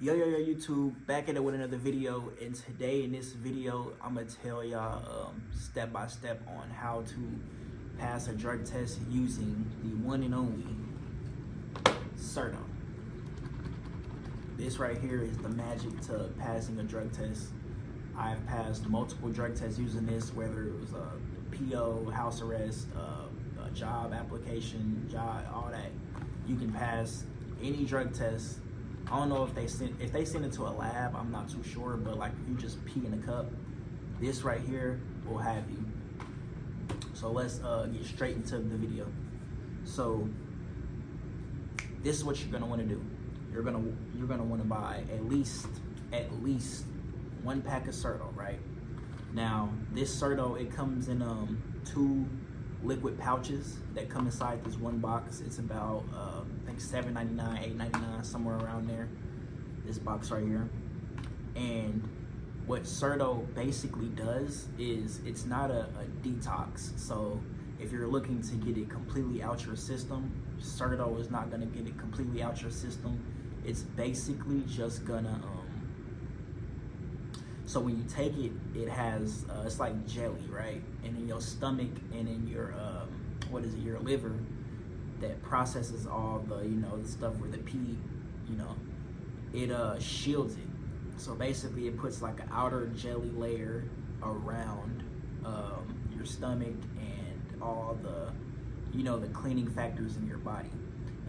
Yo, YouTube, back at it with another video. And today in this video, I'm gonna tell y'all step by step on how to pass a drug test using the one and only Certo. This right here is the magic to passing a drug test. I've passed multiple drug tests using this, whether it was a PO, house arrest, a job application, all that. You can pass any drug test. I don't know if they send it to a lab, I'm not too sure, but like if you just pee in a cup, this right here will have you. So let's get straight into the video. So this is what you're gonna want to do. You're gonna want to buy at least 1 pack of Certo, right? Now this Certo, it comes in 2 liquid pouches that come inside this one box. It's about I think $7.99, $8.99, somewhere around there. This box right here. And what Certo basically does is it's not a detox. So if you're looking to get it completely out your system, Certo is not gonna get it completely out your system. It's basically just gonna so when you take it, it has it's like jelly, right? And in your stomach and in your your liver, that processes all the the stuff where the pee, it shields it. So basically, it puts like an outer jelly layer around your stomach and all the the cleaning factors in your body.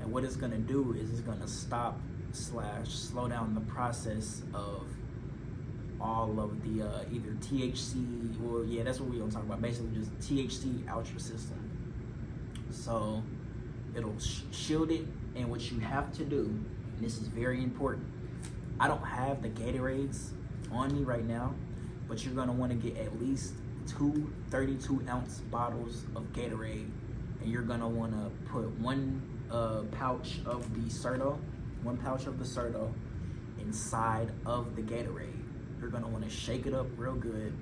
And what it's gonna do is it's gonna stop / slow down the process of all of the either THC, well yeah, that's what we're gonna talk about, basically just THC out your system. So it'll shield it. And what you have to do, and this is very important, I don't have the Gatorades on me right now, but you're gonna want to get at least 2 32-ounce bottles of Gatorade, and you're gonna want to put one pouch of the Certo inside of the Gatorade. You're gonna want to shake it up real good,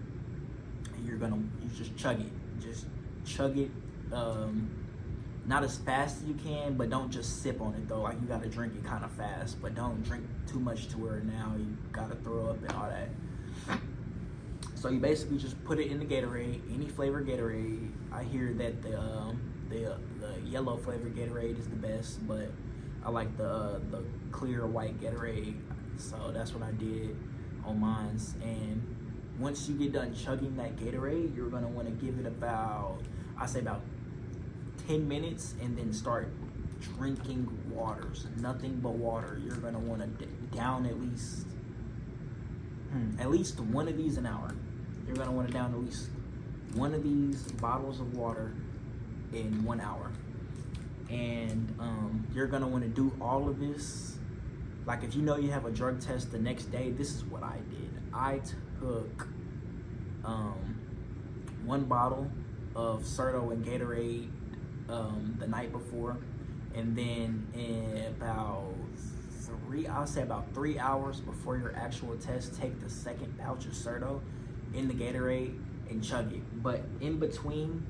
and you just chug it. Not as fast as you can, but don't just sip on it though. Like, you gotta drink it kind of fast, but don't drink too much to where now you gotta throw up and all that. So you basically just put it in the Gatorade, any flavor Gatorade. I hear that the yellow flavor Gatorade is the best, but I like the clear white Gatorade. So that's what I did on mine. And once you get done chugging that Gatorade, you're gonna want to give it about 10 minutes, and then start drinking waters, nothing but water. You're gonna want to down at least one of these an hour. You're gonna want to down at least one of these bottles of water in 1 hour. And you're gonna want to do all of this. Like, if you have a drug test the next day, this is what I did. I took 1 bottle of Certo and Gatorade the night before, and then in about 3 hours before your actual test, take the 2nd pouch of Certo in the Gatorade and chug it. But in between,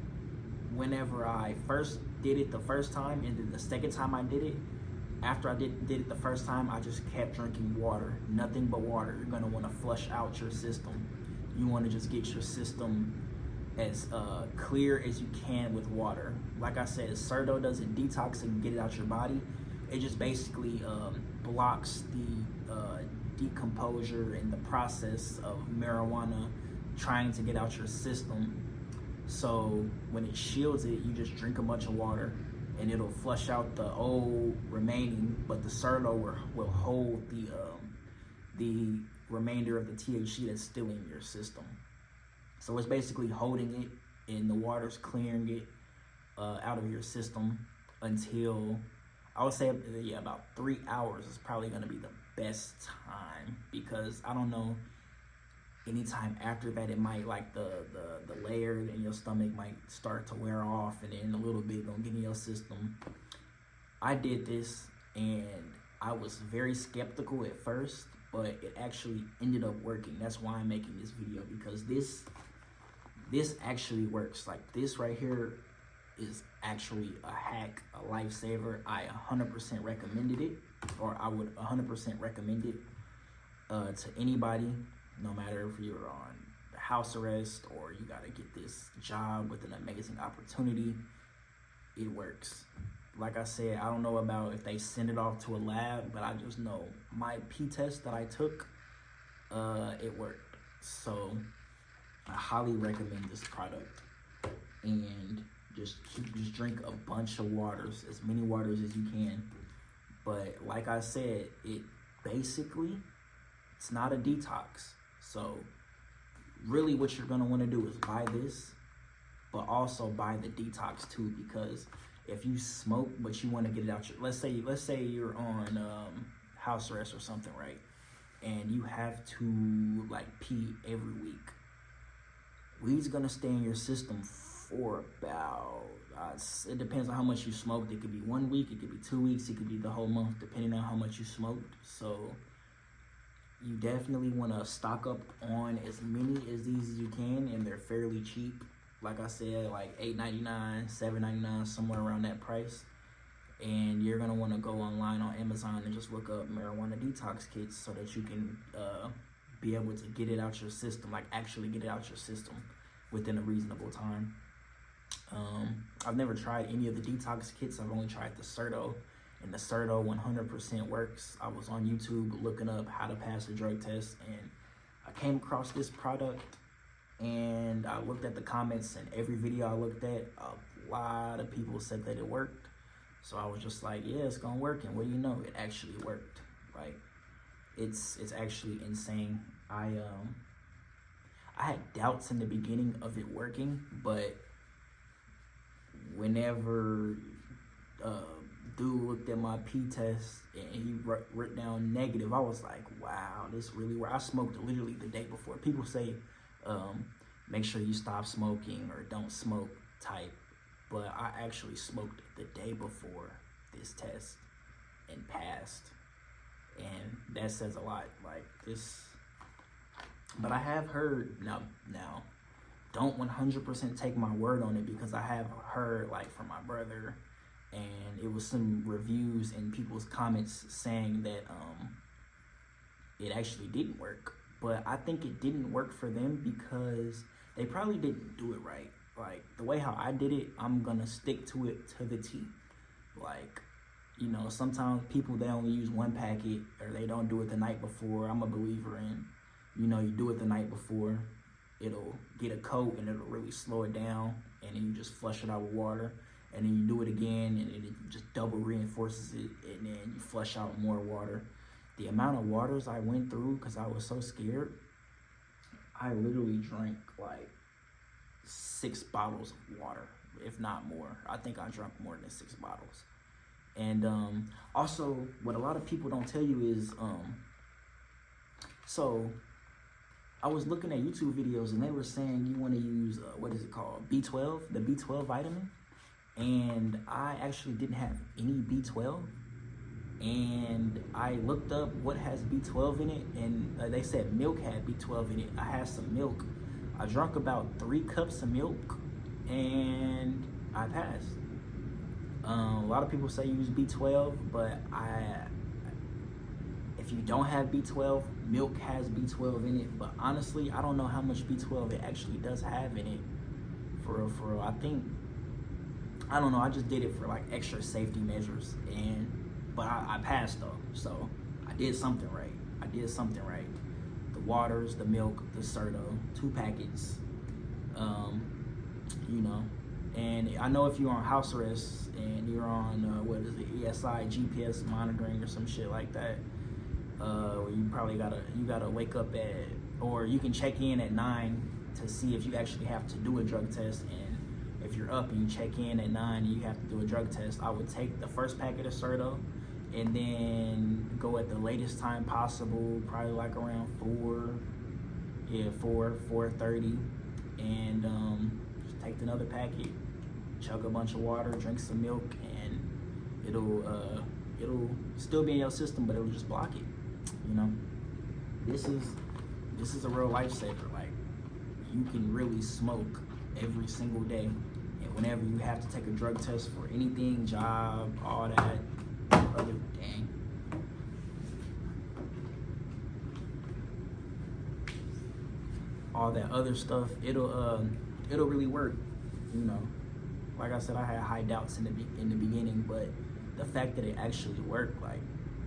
whenever I first did it the first time, and then the 2nd time I did it, after I did it the first time, I just kept drinking water, nothing but water. You're gonna want to flush out your system. You want to just get your system as clear as you can with water. Like I said, Certo doesn't detox and get it out your body. It just basically blocks the decomposure and the process of marijuana trying to get out your system. So when it shields it, you just drink a bunch of water, and it'll flush out the old remaining, but the Certo will hold the remainder of the THC that's still in your system. So it's basically holding it, and the water's clearing it out of your system until, I would say, about 3 hours is probably gonna be the best time, because I don't know, anytime after that, it might, like the layer in your stomach might start to wear off, and then a little bit gonna get in your system. I did this, and I was very skeptical at first, but it actually ended up working. That's why I'm making this video, because this actually works. Like, this right here is actually a hack, a lifesaver. I 100% recommended it, or I would 100% recommend it. to anybody, no matter if you're on house arrest or you got to get this job with an amazing opportunity. It works. Like I said, I don't know about if they send it off to a lab, but I just know my P test that I took, it worked. So I highly recommend this product. And just drink a bunch of waters, as many waters as you can. But like I said, it basically, it's not a detox. So really what you're gonna wanna do is buy this, but also buy the detox too, because if you smoke but you want to get it out your, let's say you're on house arrest or something, right, and you have to like pee every week, weed's gonna stay in your system for about it depends on how much you smoked. It could be 1 week, it could be 2 weeks, it could be the whole month, depending on how much you smoked. So you definitely want to stock up on as many as these as you can, and they're fairly cheap. Like I said, like $8.99, $7.99, somewhere around that price. And you're gonna want to go online on Amazon and just look up marijuana detox kits so that you can be able to get it out your system, like actually get it out your system within a reasonable time. I've never tried any of the detox kits. I've only tried the Certo, and the Certo 100% works. I was on YouTube looking up how to pass a drug test, and I came across this product, and I looked at the comments, and every video I looked at, a lot of people said that it worked. So I was just like, yeah, it's gonna work. And what do you know, it actually worked. Like, it's actually insane. I had doubts in the beginning of it working, but whenever dude looked at my P test and he wrote down negative, I was like, wow, this really worked. I smoked literally the day before. People say make sure you stop smoking or don't smoke type, but I actually smoked the day before this test and passed, and that says a lot. Like this, but I have heard now don't 100% take my word on it, because I have heard like from my brother, and it was some reviews and people's comments saying that it actually didn't work. But I think it didn't work for them because they probably didn't do it right. Like the way how I did it, I'm gonna stick to it to the T. Like, you know, sometimes people, they only use one packet or they don't do it the night before. I'm a believer in, you know, you do it the night before, it'll get a coat and it'll really slow it down, and then you just flush it out with water, and then you do it again and it just double reinforces it, and then you flush out more water. The amount of waters I went through, because I was so scared, I literally drank like 6 bottles of water, if not more. I think I drank more than 6 bottles. And also, what a lot of people don't tell you is, so I was looking at YouTube videos and they were saying you want to use, what is it called? B12, the B12 vitamin. And I actually didn't have any B12. And I looked up what has B12 in it, and they said milk had B12 in it. I had some milk. I drank about 3 cups of milk, and I passed. A lot of people say use B12, but if you don't have B12, milk has B12 in it. But honestly, I don't know how much B12 it actually does have in it. For real, I don't know. I just did it for like extra safety measures, but I passed though. So I did something right. The waters, the milk, the Certo, 2 packets. You know, and I know if you're on house arrest and you're on ESI GPS monitoring or some shit like that, you probably gotta wake up or you can check in at 9 to see if you actually have to do a drug test. And if you're up and you check in at 9 and you have to do a drug test, I would take the first packet of Certo and then go at the latest time possible, probably like around 4:30, and just take another packet, chug a bunch of water, drink some milk, and it'll still be in your system, but it'll just block it. You know, this is a real lifesaver. Like, you can really smoke every single day, and whenever you have to take a drug test for anything, job, all that, other dang. all that other stuff, it'll really work. You know, like I said, I had high doubts in the beginning, but the fact that it actually worked, like,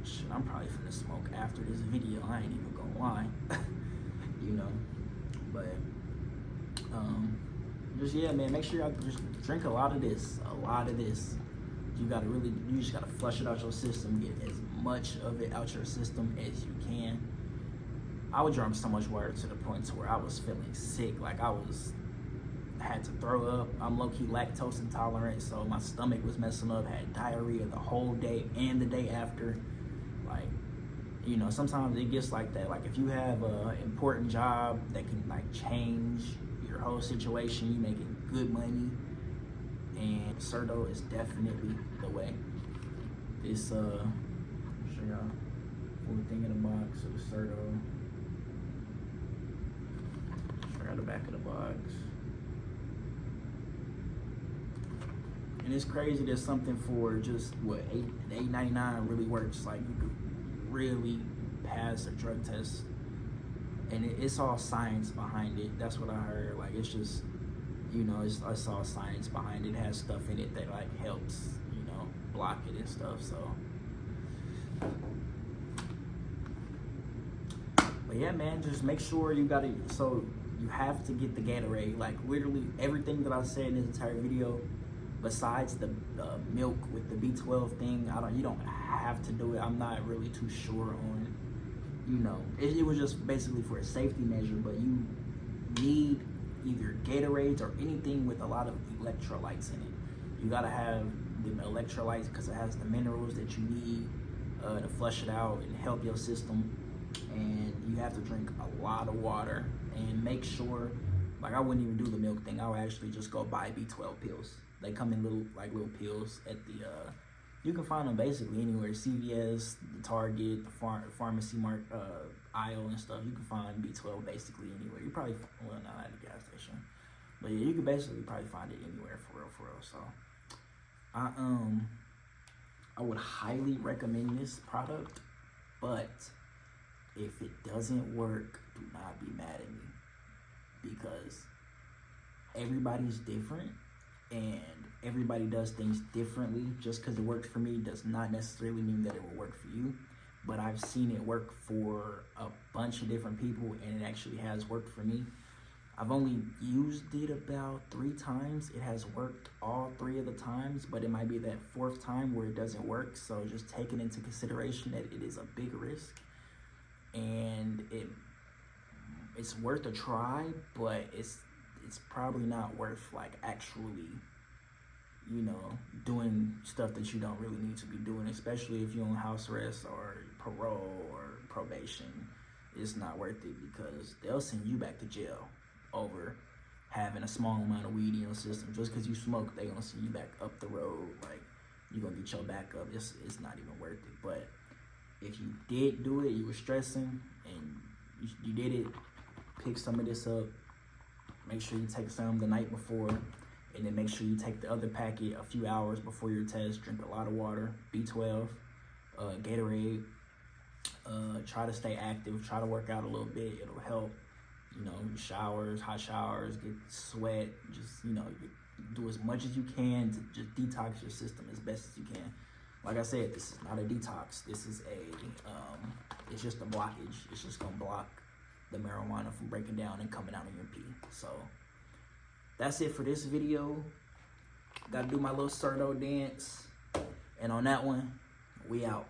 shit, I'm probably finna smoke after this video. I ain't even gonna lie. You know, but just, yeah, man, make sure y'all just drink a lot of this. You just gotta flush it out your system, get as much of it out your system as you can. I would drink so much water to the point to where I was feeling sick, like I had to throw up. I'm low-key lactose intolerant, so my stomach was messing up, had diarrhea the whole day and the day after. Like, you know, sometimes it gets like that. Like, if you have an important job that can like change your whole situation, you making good money, and Certo is definitely the way. This I'll show y'all full thing in the box of the Certo. Show y'all the back of the box. And it's crazy that something for just what $8.99 really works. Like, you could really pass a drug test, and it's all science behind it. That's what I heard. Like, it's just, you know, it's all science behind it. It has stuff in it that like helps, you know, block it and stuff. So, but yeah, man, just make sure you got it. So you have to get the Gatorade. Like, literally everything that I said in this entire video, besides the milk with the B12 thing, you don't have to do it. I'm not really too sure on, you know, it was just basically for a safety measure, but you need either Gatorades or anything with a lot of electrolytes in it. You gotta have the electrolytes because it has the minerals that you need to flush it out and help your system. And you have to drink a lot of water, and make sure, like, I wouldn't even do the milk thing. I would actually just go buy B12 pills. They come in little pills at the you can find them basically anywhere. CVS, the Target, the pharmacy aisle and stuff. You can find B12 basically anywhere. You probably, well, not at a gas station, but yeah, you can basically probably find it anywhere for real. So I would highly recommend this product, but if it doesn't work, do not be mad at me, because everybody's different and everybody does things differently. Just because it worked for me does not necessarily mean that it will work for you. But I've seen it work for a bunch of different people, and it actually has worked for me. I've only used it about 3 times. It has worked all 3 of the times, but it might be that 4th time where it doesn't work. So just taking into consideration that it is a big risk, and it's worth a try, but it's probably not worth like actually, you know, doing stuff that you don't really need to be doing, especially if you're on house arrest or parole or probation. It's not worth it, because they'll send you back to jail over having a small amount of weed in your system. Just because you smoke, they're gonna send you back up the road. Like, you're gonna get your back up. It's not even worth it. But if you did do it, you were stressing and you did it, pick some of this up. Make sure you take some the night before, and then make sure you take the other packet a few hours before your test. Drink a lot of water, B12, Gatorade. Try to stay active. Try to work out a little bit. It'll help. You know, showers, hot showers, get sweat. Just, you know, do as much as you can to just detox your system as best as you can. Like I said, this is not a detox. This is it's just a blockage. It's just gonna block the marijuana from breaking down and coming out of your pee. So that's it for this video. Gotta do my little Certo dance. And on that one, we out.